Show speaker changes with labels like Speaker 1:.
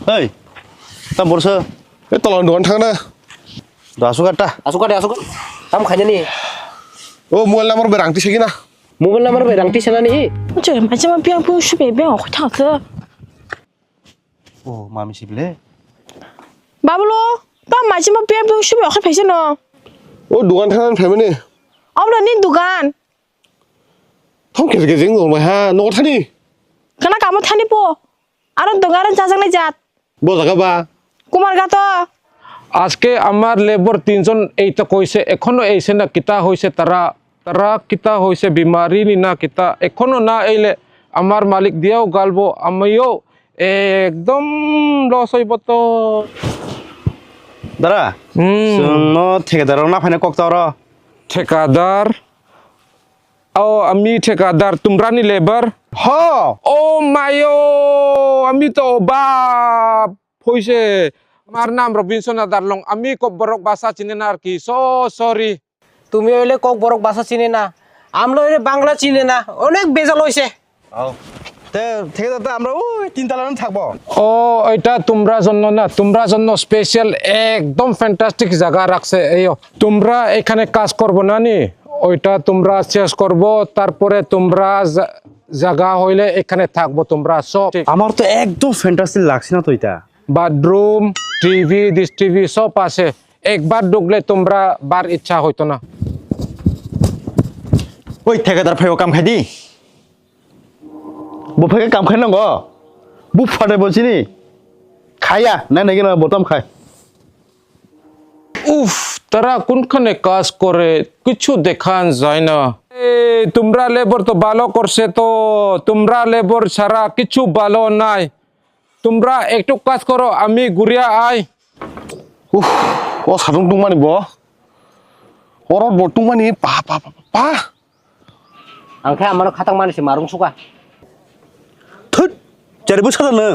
Speaker 1: Hei, tam borsa.
Speaker 2: Tolong doan thang na.
Speaker 1: Asuk kata.
Speaker 3: Asuk ada asuk. Kamu kanya nih.
Speaker 2: Oh, mobile number berang ti segina.
Speaker 3: Mobile number berang ti sana nih.
Speaker 4: 这买这么变不是北边我会唱歌。
Speaker 1: Oh, mami sibile.
Speaker 4: Babulu, ba 买这么变不是北会赔钱呢？
Speaker 2: Oh, doan thang phải ni.
Speaker 4: Ông là nên dugan.
Speaker 2: Thong kể cái tiếng rồi mà ha, nó thang đi.
Speaker 4: Karena kamu tani po. Aron dugaran jajang nih jat.
Speaker 2: Bo jaga ba.
Speaker 4: Kumar gato.
Speaker 5: আজকে আমার labour তিনজন এইটা কইছে এখনো এইছে না কিতা হইছে তারা কিতা হইছে বিমারি নি না কিতা এখনো না এইলে আমার মালিক দিয়াও গালবো আমিও একদম লস হইব তো
Speaker 1: Dara. No ঠিকাদার না ফাইনে কক তাওরা।
Speaker 5: ঠিকাদার ও আমি ঠিকাদার তোমরা নি লেবার
Speaker 1: Ha.
Speaker 5: ও মায়ো আমি তো বাপ হইছে আমার নাম রবিনসন আদারলং আমি কব্বরক ভাষা চিনি না আর কি সো সরি
Speaker 3: তুমি হইলে কক বরক ভাষা চিনে না আমরা হইলে বাংলা চিনে না অনেক বেজাল হইছে
Speaker 1: তে ঠিকাদার তো আমরা ওই তিন তলা থাকবো।
Speaker 5: ও এটা তোমরা জন্য না তোমরা জন্য স্পেশাল একদম ফ্যান্টাস্টিক জায়গা রাখছে এই তোমরা এখানে কাজ করব না নি ওইটা তোমরা শেষ করব তারপরে তোমরা জায়গা হইলে এখানে থাকবো তোমরা সব
Speaker 1: আমার তো একদম ফ্যান্টাস্টিক লাগছে না তো এটা।
Speaker 5: বাথরুম টিভি ডিশ টিভি সব আছে একবার ঢুকলে তোমরা বার ইচ্ছা হইতো না
Speaker 1: ওই ঠিকাদার ফাইও কাম খাই দি। বুফাকে কাম খাই নাঙ্গ। বুফ ফাটে বলছি নি। খাইয়া না নাকি না বোতাম খায়।
Speaker 5: উফ তারা কোনখানে কাজ করে কিছু দেখান যায় না তোমরা লেবার তো ভালো করছে তো তোমরা লেবার ছাড়া কিছু ভালো নাই তোমরা একটু কাজ করো আমি ঘুরিয়া I
Speaker 2: Uff, oh sarung tung mani bo. Orang bo tung mani pa.
Speaker 3: angke amano khatang manis marung suka
Speaker 1: থুত চারি বছর না